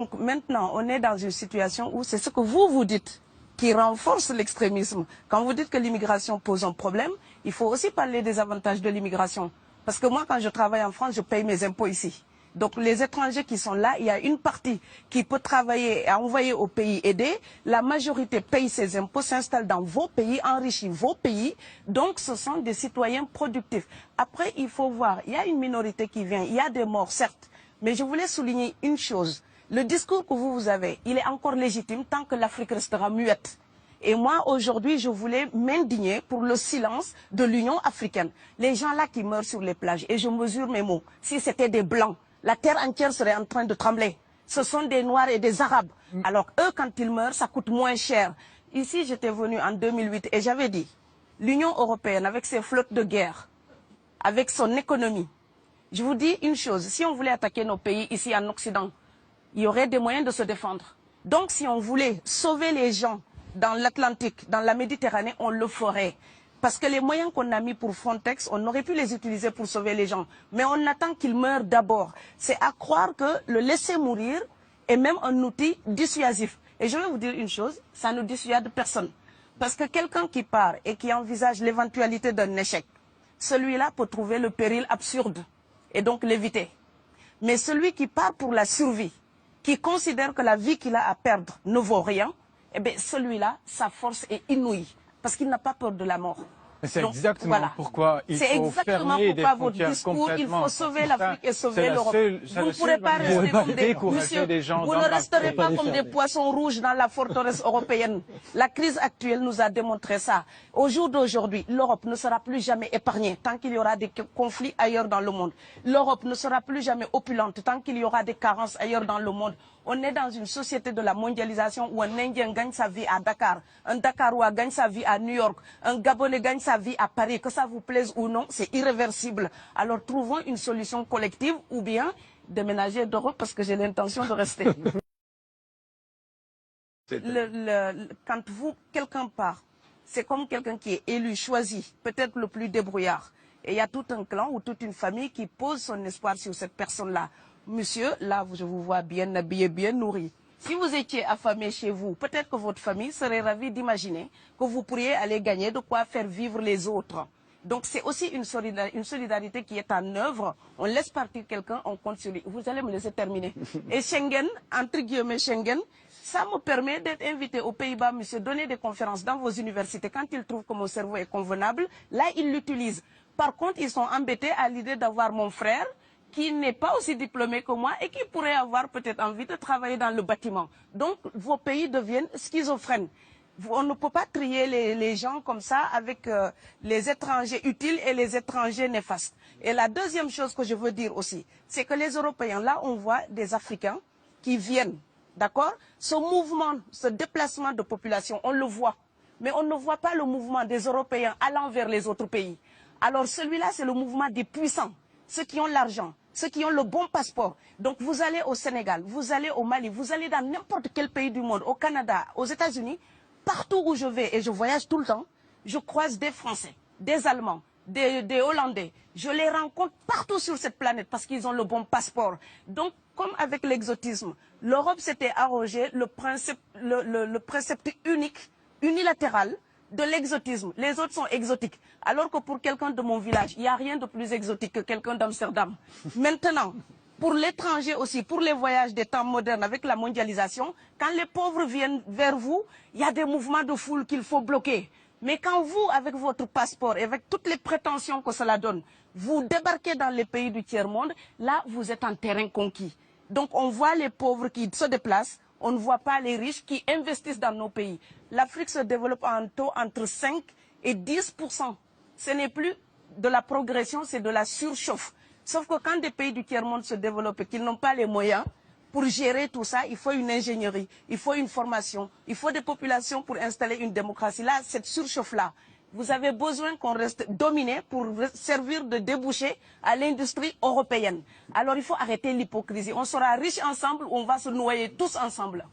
Donc maintenant, on est dans une situation où c'est ce que vous dites qui renforce l'extrémisme. Quand vous dites que l'immigration pose un problème, il faut aussi parler des avantages de l'immigration. Parce que moi, quand je travaille en France, je paye mes impôts ici. Donc les étrangers qui sont là, il y a une partie qui peut travailler et envoyer au pays aidé. La majorité paye ses impôts, s'installe dans vos pays, enrichit vos pays. Donc ce sont des citoyens productifs. Après, il faut voir, il y a une minorité qui vient, il y a des morts, certes. Mais je voulais souligner une chose. Le discours que vous avez, il est encore légitime tant que l'Afrique restera muette. Et moi, aujourd'hui, je voulais m'indigner pour le silence de l'Union africaine. Les gens là qui meurent sur les plages, et je mesure mes mots, si c'était des Blancs, la terre entière serait en train de trembler. Ce sont des Noirs et des Arabes. Alors eux, quand ils meurent, ça coûte moins cher. Ici, j'étais venu en 2008 et j'avais dit, l'Union européenne, avec ses flottes de guerre, avec son économie, je vous dis une chose, si on voulait attaquer nos pays ici en Occident, il y aurait des moyens de se défendre. Donc si on voulait sauver les gens dans l'Atlantique, dans la Méditerranée, on le ferait. Parce que les moyens qu'on a mis pour Frontex, on aurait pu les utiliser pour sauver les gens. Mais on attend qu'ils meurent d'abord. C'est à croire que le laisser mourir est même un outil dissuasif. Et je vais vous dire une chose, ça ne dissuade personne. Parce que quelqu'un qui part et qui envisage l'éventualité d'un échec, celui-là peut trouver le péril absurde et donc l'éviter. Mais celui qui part pour la survie, qui considère que la vie qu'il a à perdre ne vaut rien, eh bien celui-là, sa force est inouïe, parce qu'il n'a pas peur de la mort. C'est exactement pourquoi il faut fermer des frontières complètement. Il faut sauver l'Afrique et sauver l'Europe. Vous ne pourrez pas rester comme vous ne resterez pas comme des poissons rouges dans la forteresse européenne. La crise actuelle nous a démontré ça. Au jour d'aujourd'hui, l'Europe ne sera plus jamais épargnée tant qu'il y aura des conflits ailleurs dans le monde. L'Europe ne sera plus jamais opulente tant qu'il y aura des carences ailleurs dans le monde. On est dans une société de la mondialisation où un Indien gagne sa vie à Dakar, un Dakarois gagne sa vie à New York, un Gabonais gagne sa vie à Paris. Que ça vous plaise ou non, c'est irréversible. Alors trouvons une solution collective ou bien déménager d'Europe parce que j'ai l'intention de rester. Quand quelqu'un part, c'est comme quelqu'un qui est élu, choisi, peut-être le plus débrouillard. Et il y a tout un clan ou toute une famille qui pose son espoir sur cette personne-là. Monsieur, là, je vous vois bien habillé, bien nourri. Si vous étiez affamé chez vous, peut-être que votre famille serait ravie d'imaginer que vous pourriez aller gagner de quoi faire vivre les autres. Donc c'est aussi une solidarité qui est en œuvre. On laisse partir quelqu'un, on compte sur lui. Vous allez me laisser terminer. Et Schengen, entre guillemets Schengen, ça me permet d'être invité aux Pays-Bas, monsieur, donner des conférences dans vos universités. Quand ils trouvent que mon cerveau est convenable, là, ils l'utilisent. Par contre, ils sont embêtés à l'idée d'avoir mon frère, qui n'est pas aussi diplômé que moi et qui pourrait avoir peut-être envie de travailler dans le bâtiment. Donc, vos pays deviennent schizophrènes. On ne peut pas trier les gens comme ça avec les étrangers utiles et les étrangers néfastes. Et la deuxième chose que je veux dire aussi, c'est que les Européens, là, on voit des Africains qui viennent, d'accord? Ce mouvement, ce déplacement de population, on le voit. Mais on ne voit pas le mouvement des Européens allant vers les autres pays. Alors celui-là, c'est le mouvement des puissants, ceux qui ont l'argent, ceux qui ont le bon passeport. Donc vous allez au Sénégal, vous allez au Mali, vous allez dans n'importe quel pays du monde, au Canada, aux États-Unis, partout où je vais, et je voyage tout le temps, je croise des Français, des Allemands, des Hollandais. Je les rencontre partout sur cette planète parce qu'ils ont le bon passeport. Donc, comme avec l'exotisme, l'Europe s'était arrogé le précepte unique, unilatéral, de l'exotisme. Les autres sont exotiques. Alors que pour quelqu'un de mon village, il n'y a rien de plus exotique que quelqu'un d'Amsterdam. Maintenant, pour l'étranger aussi, pour les voyages des temps modernes avec la mondialisation, quand les pauvres viennent vers vous, il y a des mouvements de foule qu'il faut bloquer. Mais quand vous, avec votre passeport et avec toutes les prétentions que cela donne, vous débarquez dans les pays du tiers-monde, là, vous êtes en terrain conquis. Donc, on voit les pauvres qui se déplacent, on ne voit pas les riches qui investissent dans nos pays. L'Afrique se développe en taux entre 5 et 10%. Ce n'est plus de la progression, c'est de la surchauffe. Sauf que quand des pays du tiers-monde se développent et qu'ils n'ont pas les moyens, pour gérer tout ça, il faut une ingénierie, il faut une formation, il faut des populations pour installer une démocratie. Là, cette surchauffe-là, vous avez besoin qu'on reste dominé pour servir de débouché à l'industrie européenne. Alors il faut arrêter l'hypocrisie. On sera riches ensemble ou on va se noyer tous ensemble.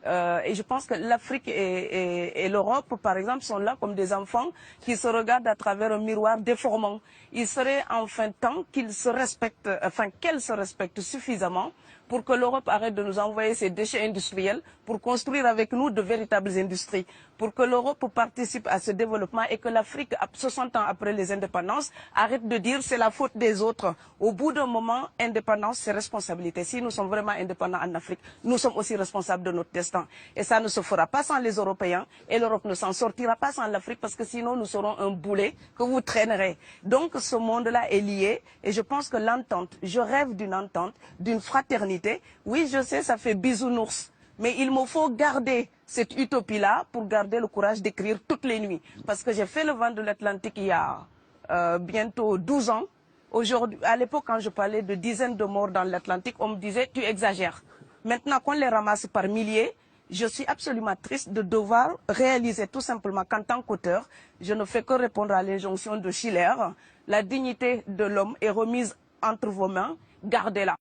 Et je pense que l'Afrique et l'Europe, par exemple, sont là comme des enfants qui se regardent à travers un miroir déformant. Il serait enfin temps qu'ils se respectent, enfin qu'elles se respectent suffisamment pour que l'Europe arrête de nous envoyer ses déchets industriels pour construire avec nous de véritables industries, pour que l'Europe participe à ce développement et que l'Afrique, 60 ans après les indépendances, arrête de dire c'est la faute des autres. Au bout d'un moment, indépendance, c'est responsabilité. Si nous sommes vraiment indépendants en Afrique, nous sommes aussi responsables de notre destin. Et ça ne se fera pas sans les Européens et l'Europe ne s'en sortira pas sans l'Afrique parce que sinon nous serons un boulet que vous traînerez. Donc ce monde-là est lié et je pense que l'entente, je rêve d'une entente, d'une fraternité. Oui, je sais, ça fait bisounours. Mais il me faut garder cette utopie-là pour garder le courage d'écrire toutes les nuits. Parce que j'ai fait le vent de l'Atlantique il y a bientôt 12 ans. Aujourd'hui, à l'époque, quand je parlais de dizaines de morts dans l'Atlantique, on me disait « tu exagères ». Maintenant qu'on les ramasse par milliers, je suis absolument triste de devoir réaliser tout simplement qu'en tant qu'auteur, je ne fais que répondre à l'injonction de Schiller. La dignité de l'homme est remise entre vos mains, gardez-la.